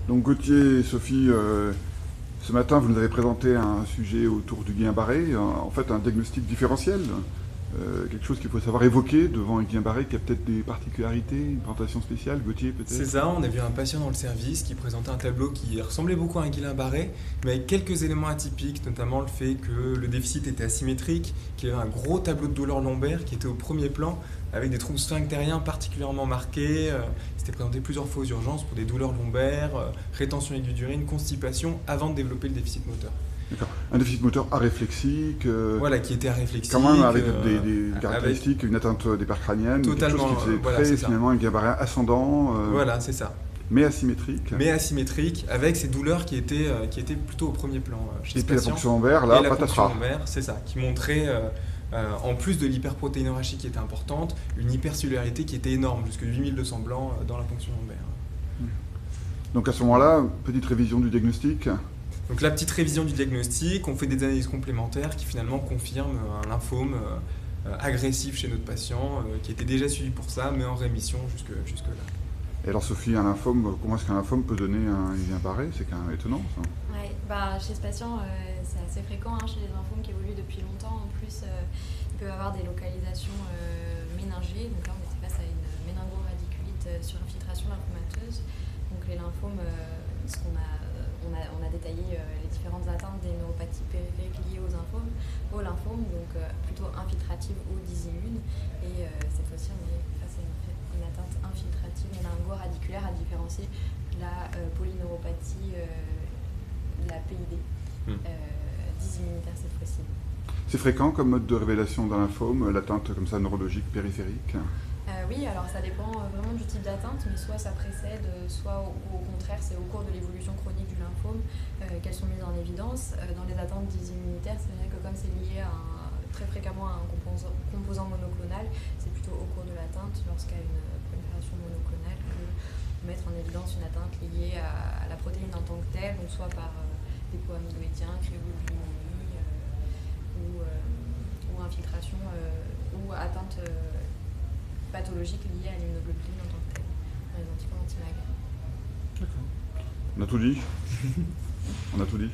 Donc Gauthier et Sophie, ce matin vous nous avez présenté un sujet autour du Guillain-Barré, en fait un diagnostic différentiel, quelque chose qu'il faut savoir évoquer devant un Guillain-Barré qui a peut-être des particularités, une présentation spéciale, Gauthier C'est peut-être. ça, on a vu un patient dans le service qui présentait un tableau qui ressemblait beaucoup à un Guillain-Barré, mais avec quelques éléments atypiques, notamment le fait que le déficit était asymétrique, qu'il y avait un gros tableau de douleur lombaire qui était au premier plan, avec des troubles sphinctériens particulièrement marqués. Il s'était présenté plusieurs fois aux urgences pour des douleurs lombaires, rétention aiguë d'urine, constipation, avant de développer le déficit moteur. D'accord. Un déficit moteur aréflexique, Voilà, qui était aréflexique. quand même avec des avec caractéristiques, une atteinte des paires crâniennes, quelque chose totalement, qui faisait voilà, très c'est ça. finalement un Guillain-Barré ascendant, Voilà, c'est ça. mais asymétrique. Mais asymétrique, avec ces douleurs qui étaient plutôt au premier plan chez Et ce puis la patient. ponction lombaire, là, Et la ponction patatras. lombaire, c'est ça, qui montrait, en plus de l'hyperprotéinorachie qui était importante, une hypercellularité qui était énorme, jusqu'à 8200 blancs dans la ponction lombaire. Donc à ce moment-là, petite révision du diagnostic. Donc la petite révision du diagnostic, on fait des analyses complémentaires qui finalement confirment un lymphome agressif chez notre patient, qui était déjà suivi pour ça, mais en rémission jusque-là. Et alors Sophie, un lymphome, comment est-ce qu'un lymphome peut donner un Guillain-Barré? C'est quand même étonnant ça. Ouais, chez ce patient, c'est assez fréquent chez les lymphomes qui évoluent depuis longtemps. En plus, il peut y avoir des localisations méningées. Donc là, on était face à une méningo-radiculite sur infiltration lymphomateuse. Donc les lymphomes, on a détaillé les différentes atteintes des neuropathies périphériques liées aux lymphomes, donc plutôt infiltratives ou dysimmunes. Et cette fois-ci, on est face à une atteinte infiltrative méningo-radiculaire à différencier de la polyneuropathie, de la PID, dysimmunitaire cette fois-ci. C'est fréquent comme mode de révélation d'un lymphome, l'atteinte comme ça neurologique périphérique? Oui, alors ça dépend vraiment du type d'atteinte, mais soit ça précède, soit au contraire, c'est au cours de l'évolution chronique du lymphome qu'elles sont mises en évidence. Dans les atteintes dysimmunitaires, c'est vrai que comme c'est lié très fréquemment à un composant monoclonal, c'est plutôt au cours de l'atteinte, lorsqu'il y a une prolifération monoclonale, que mettre en évidence une atteinte liée à la protéine en tant que telle, donc soit par dépôt amyloïdien, cryoglobulinémie, ou infiltration, ou atteinte pathologique liée à l'immunoglobuline en tant que telle, dans les anticorps anti-MAG. D'accord. On a tout dit. On a tout dit.